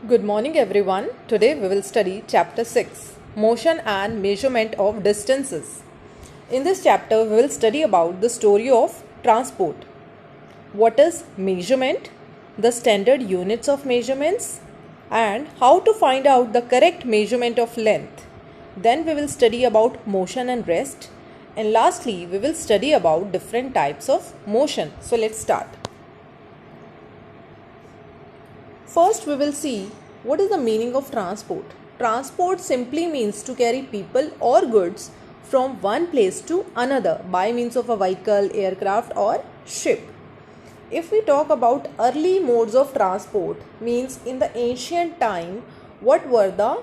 Good morning, everyone. Today we will study Chapter 6 Motion and Measurement of Distances. In this chapter, we will study about the story of transport. What is measurement, the standard units of measurements, and how to find out the correct measurement of length. Then we will study about motion and rest. And lastly, we will study about different types of motion. So let's start. First, we will see what is the meaning of transport. Transport simply means to carry people or goods from one place to another by means of a vehicle, aircraft or ship. If we talk about early modes of transport, means in the ancient time, what were the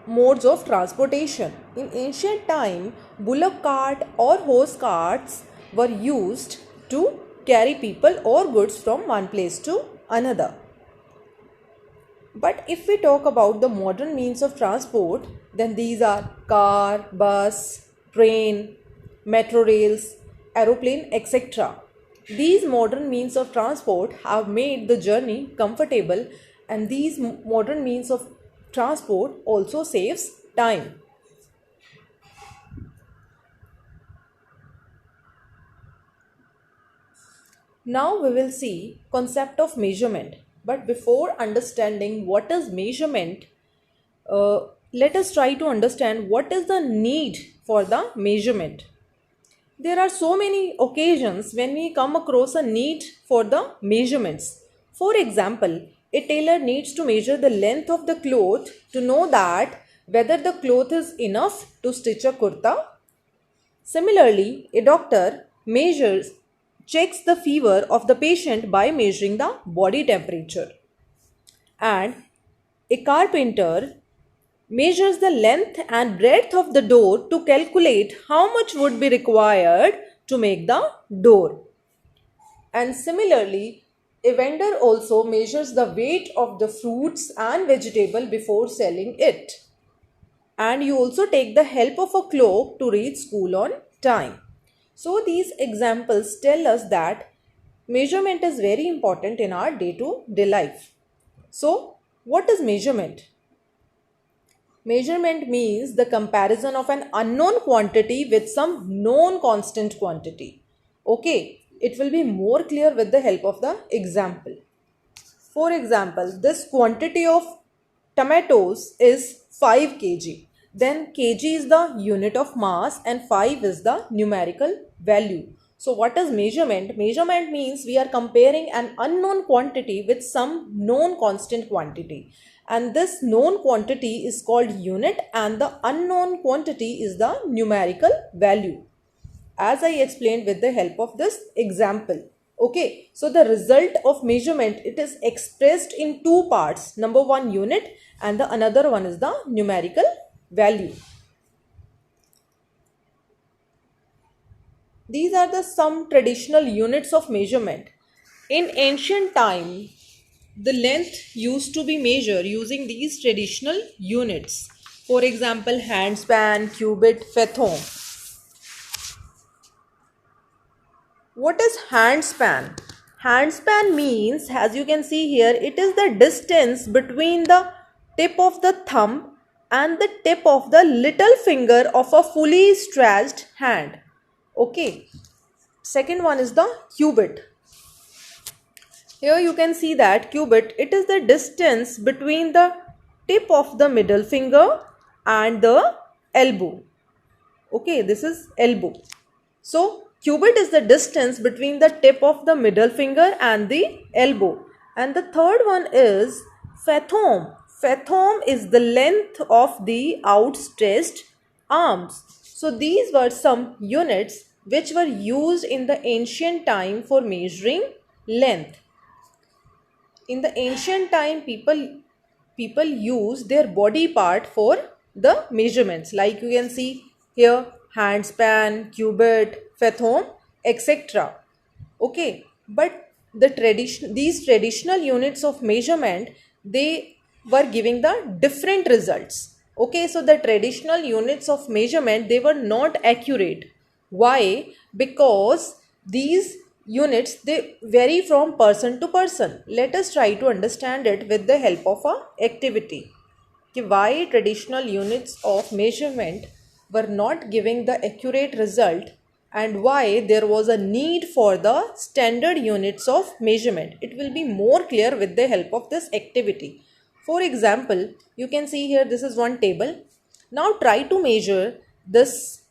modes of transportation? In ancient time, bullock cart or horse carts were used to carry people or goods from one place to another. But if we talk about the modern means of transport, then these are car, bus, train, metro rails, aeroplane, etc. These modern means of transport have made the journey comfortable, and these modern means of transport also saves time. Now we will see concept of measurement. But before understanding what is measurement, let us try to understand what is the need for the measurement. There are so many occasions when we come across a need for the measurements. For example, a tailor needs to measure the length of the cloth to know that whether the cloth is enough to stitch a kurta. Similarly, a doctor checks the fever of the patient by measuring the body temperature. And a carpenter measures the length and breadth of the door to calculate how much would be required to make the door. And similarly, a vendor also measures the weight of the fruits and vegetable before selling it. And you also take the help of a clock to reach school on time. So these examples tell us that measurement is very important in our day-to-day life. So what is measurement? Measurement means the comparison of an unknown quantity with some known constant quantity. Okay, it will be more clear with the help of the example. For example, this quantity of tomatoes is 5 kg. Then kg is the unit of mass and 5 is the numerical value. So what is measurement? Measurement means we are comparing an unknown quantity with some known constant quantity. And this known quantity is called unit and the unknown quantity is the numerical value, as I explained with the help of this example. Okay, so the result of measurement, it is expressed in two parts. Number one, unit, and the another one is the numerical value. These are the some traditional units of measurement. In ancient time, the length used to be measured using these traditional units. For example, handspan, cubit, fathom. What is handspan? Handspan means, as you can see here, it is the distance between the tip of the thumb and the tip of the little finger of a fully stretched hand. Okay. Second one is the cubit. Here you can see that cubit, it is the distance between the tip of the middle finger and the elbow. Okay, this is elbow. So cubit is the distance between the tip of the middle finger and the elbow. And the third one is fathom. Fathom is the length of the outstretched arms. So these were some units which were used in the ancient time for measuring length. In the ancient time, people used their body part for the measurements. Like you can see here, handspan, cubit, fathom, etc. Okay, but these traditional units of measurement, they were giving the different results. Okay, so the traditional units of measurement, they were not accurate. Why? Because these units, they vary from person to person. Let us try to understand it with the help of a activity. Why traditional units of measurement were not giving the accurate result and why there was a need for the standard units of measurement. It will be more clear with the help of this activity. For example, you can see here this is one table. Now try to measure this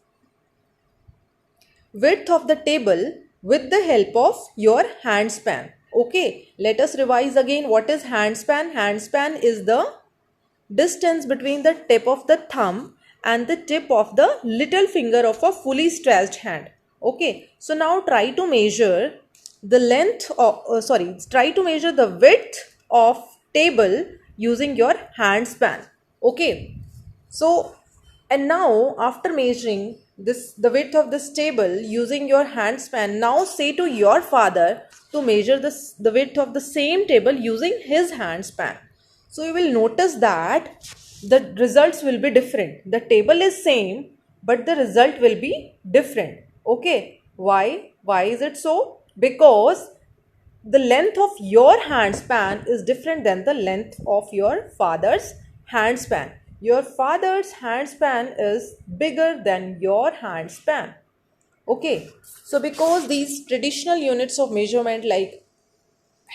width of the table with the help of your hand span. Okay, let us revise again. What is hand span? Hand span is the distance between the tip of the thumb and the tip of the little finger of a fully stretched hand. Okay, so now try to measure the length of, try to measure the width of table using your hand span. Okay, so and now after measuring the width of this table using your hand span, now say to your father to measure the width of the same table using his hand span. So you will notice that the results will be different. The table is same, but the result will be different. Okay, why is it so? Because the length of your hand span is different than the length of your father's hand span. Your father's hand span is bigger than your hand span. Okay, so because these traditional units of measurement like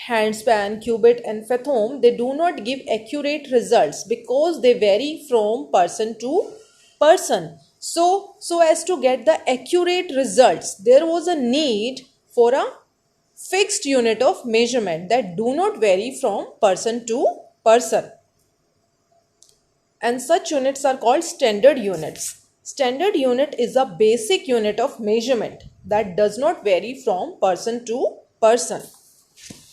handspan, cubit and fathom, they do not give accurate results because they vary from person to person. So as to get the accurate results, there was a need for a fixed unit of measurement that do not vary from person to person. And such units are called standard units. Standard unit is a basic unit of measurement that does not vary from person to person.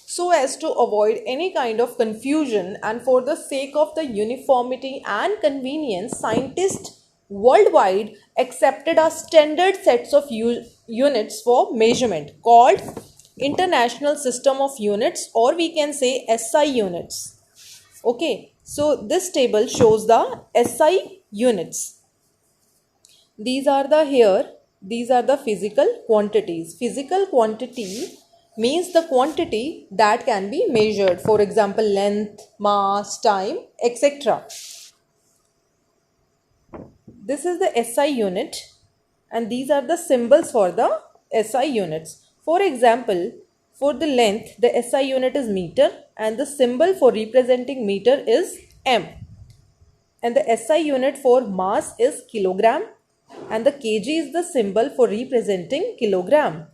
So as to avoid any kind of confusion and for the sake of the uniformity and convenience, scientists worldwide accepted a standard sets of units for measurement called International System of Units, or we can say SI units. Okay, so this table shows the SI units. These are the physical quantities. Physical quantity means the quantity that can be measured. For example, length, mass, time, etc. This is the SI unit and these are the symbols for the SI units. For example, for the length, the SI unit is meter and the symbol for representing meter is M. And the SI unit for mass is kilogram and the kg is the symbol for representing kilogram.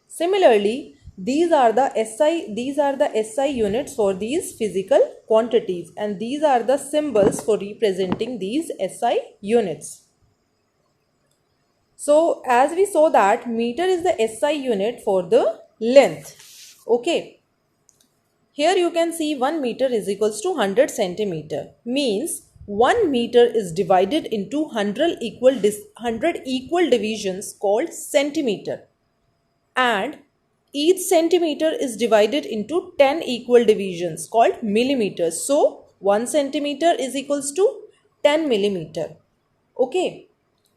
Similarly, these are the SI units for these physical quantities and these are the symbols for representing these SI units. So as we saw that meter is the SI unit for the length. Okay. Here you can see 1 meter is equals to 100 centimeter. Means 1 meter is divided into 100 equal divisions called centimeter. And each centimeter is divided into 10 equal divisions called millimeters. So 1 centimeter is equals to 10 millimeter. Okay.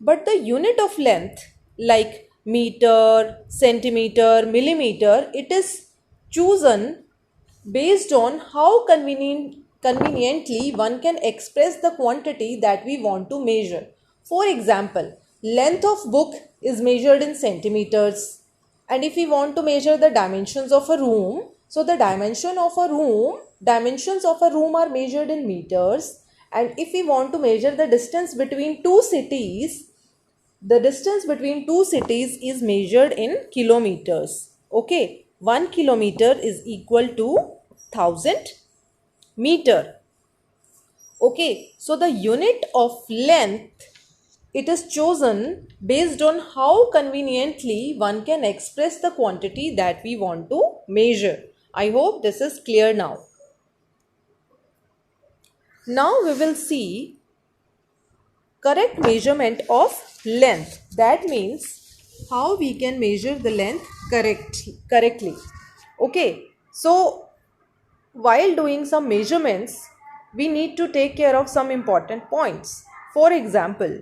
But the unit of length like meter, centimeter, millimeter, it is chosen based on how conveniently one can express the quantity that we want to measure. For example, length of book is measured in centimeters. And if we want to measure the dimensions of a room, so the dimensions of a room are measured in meters. And if we want to measure the distance between two cities, the distance between two cities is measured in kilometers. Okay, 1 kilometer is equal to 1000 meter. Okay, so the unit of length, it is chosen based on how conveniently one can express the quantity that we want to measure. I hope this is clear now. Now we will see correct measurement of length. That means how we can measure the length correctly. Okay, so while doing some measurements, we need to take care of some important points. For example,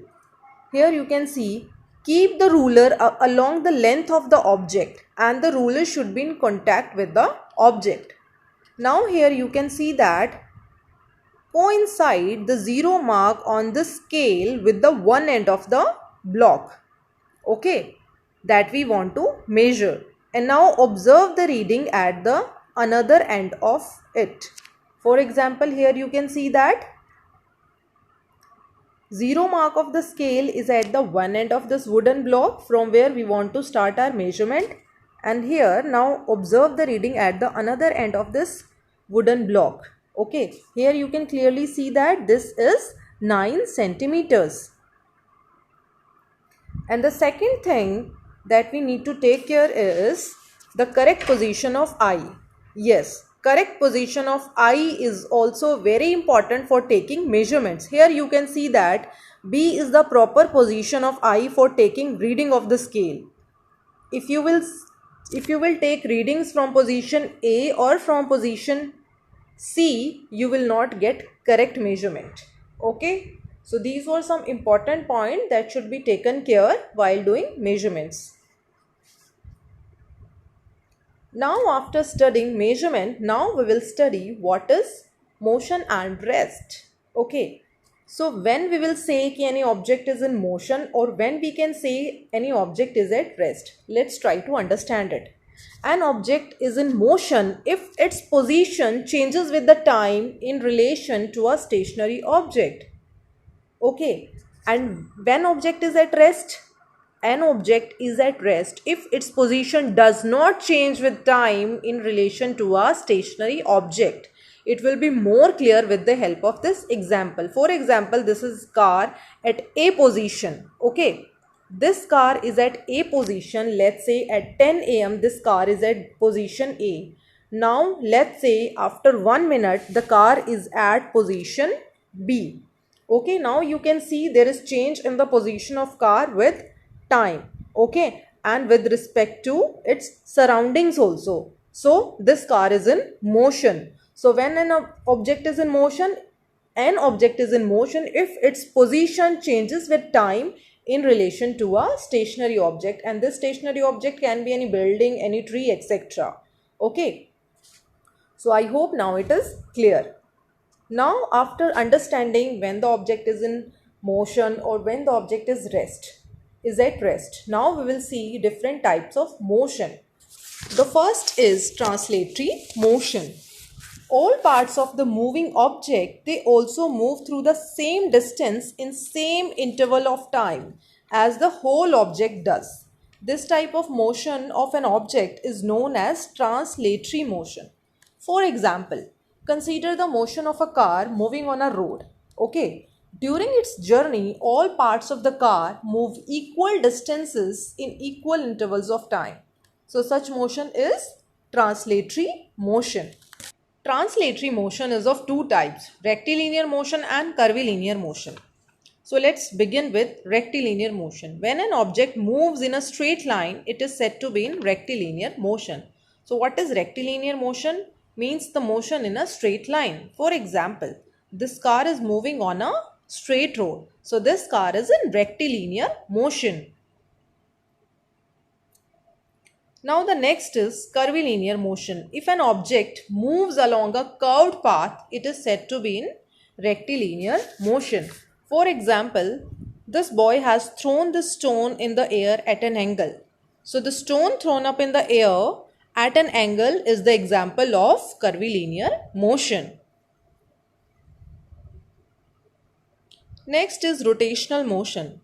here you can see keep the ruler along the length of the object and the ruler should be in contact with the object. Now here you can see that coincide the 0 mark on the scale with the one end of the block, okay, that we want to measure. And now observe the reading at the another end of it. For example, here you can see that 0 mark of the scale is at the one end of this wooden block from where we want to start our measurement. And here now observe the reading at the another end of this wooden block. Okay, here you can clearly see that this is 9 centimeters. And the second thing that we need to take care is the correct position of eye. Yes, correct position of eye is also very important for taking measurements. Here you can see that B is the proper position of eye for taking reading of the scale. If you will take readings from position A or from position C, you will not get correct measurement. Okay, so these were some important points that should be taken care while doing measurements. Now after studying measurement, now we will study what is motion and rest. Okay, so when we will say कि any object is in motion or when we can say any object is at rest, let's try to understand it. An object is in motion if its position changes with the time in relation to a stationary object. Okay, and when object is at rest? An object is at rest if its position does not change with time in relation to a stationary object. It will be more clear with the help of this example. For example, this is car at A position. Okay, this car is at A position. Let's say at 10 a.m. this car is at position A. Now let's say after 1 minute the car is at position B. Okay, now you can see there is change in the position of car with time, okay, and with respect to its surroundings also. So this car is in motion. So when an object is in motion, if its position changes with time in relation to a stationary object, and this stationary object can be any building, any tree, etc. Okay, so I hope now it is clear. Now after understanding when the object is in motion or when the object is at rest, now we will see different types of motion. The first is translatory motion. All parts of the moving object, they also move through the same distance in same interval of time as the whole object does. This type of motion of an object is known as translatory motion. For example, consider the motion of a car moving on a road. Okay, during its journey, all parts of the car move equal distances in equal intervals of time. So such motion is translatory motion. Translatory motion is of two types, rectilinear motion and curvilinear motion. So let's begin with rectilinear motion. When an object moves in a straight line, it is said to be in rectilinear motion. So what is rectilinear motion? Means the motion in a straight line. For example, this car is moving on a straight road. So this car is in rectilinear motion. Now the next is curvilinear motion. If an object moves along a curved path, it is said to be in rectilinear motion. For example, this boy has thrown the stone in the air at an angle. So the stone thrown up in the air at an angle is the example of curvilinear motion. Next is rotational motion.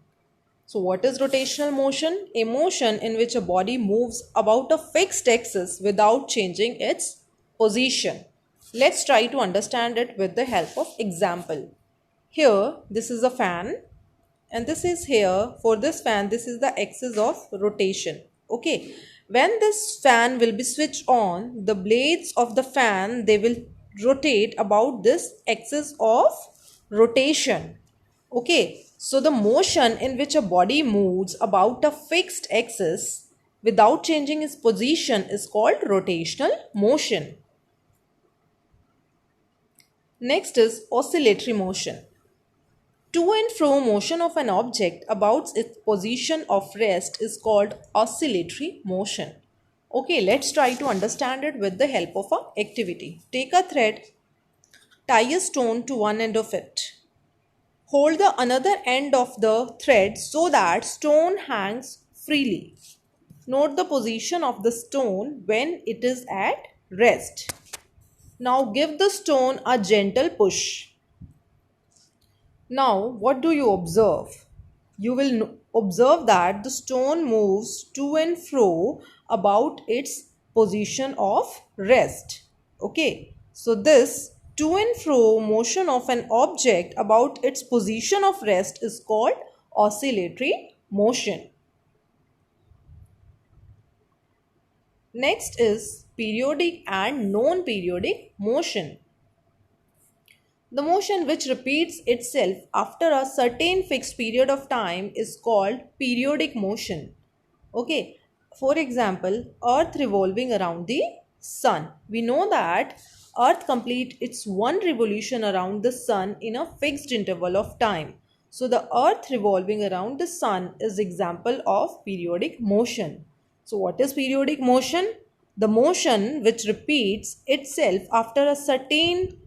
So what is rotational motion? A motion in which a body moves about a fixed axis without changing its position. Let's try to understand it with the help of example. Here, this is a fan and this is here, for this fan, this is the axis of rotation. Okay, when this fan will be switched on, the blades of the fan, they will rotate about this axis of rotation. Okay, so the motion in which a body moves about a fixed axis without changing its position is called rotational motion. Next is oscillatory motion. To and fro motion of an object about its position of rest is called oscillatory motion. Okay, let's try to understand it with the help of a activity. Take a thread, tie a stone to one end of it. Hold the another end of the thread so that stone hangs freely. Note the position of the stone when it is at rest. Now give the stone a gentle push. Now, what do you observe? You will observe that the stone moves to and fro about its position of rest. Okay, so this to and fro motion of an object about its position of rest is called oscillatory motion. Next is periodic and non-periodic motion. The motion which repeats itself after a certain fixed period of time is called periodic motion. Okay, for example, Earth revolving around the Sun. We know that Earth completes its one revolution around the Sun in a fixed interval of time. So the Earth revolving around the Sun is example of periodic motion. So what is periodic motion? The motion which repeats itself after a certain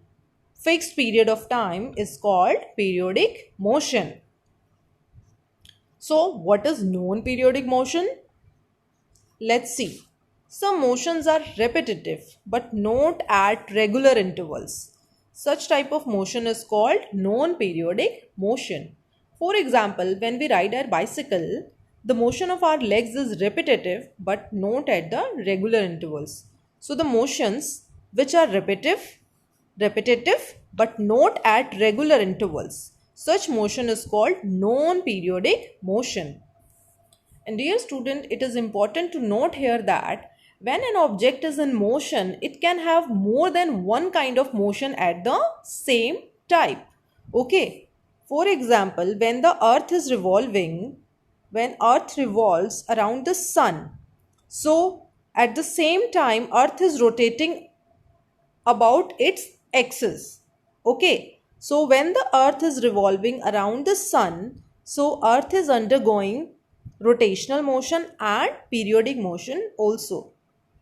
fixed period of time is called periodic motion. So what is non-periodic motion? Let's see. Some motions are repetitive but not at regular intervals. Such type of motion is called non-periodic motion. For example, when we ride our bicycle, the motion of our legs is repetitive but not at the regular intervals. So the motions which are repetitive but not at regular intervals. Such motion is called non-periodic motion. And dear student, it is important to note here that when an object is in motion, it can have more than one kind of motion at the same time. Okay. For example, when the earth is revolving, when earth revolves around the sun, so at the same time earth is rotating about its axis. Okay, so when the earth is revolving around the sun, so earth is undergoing rotational motion and periodic motion also.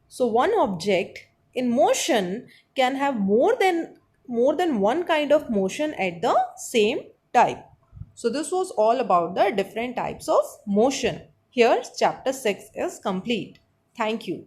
So one object in motion can have more than one kind of motion at the same time. So this was all about the different types of motion. Here chapter 6 is complete. Thank you.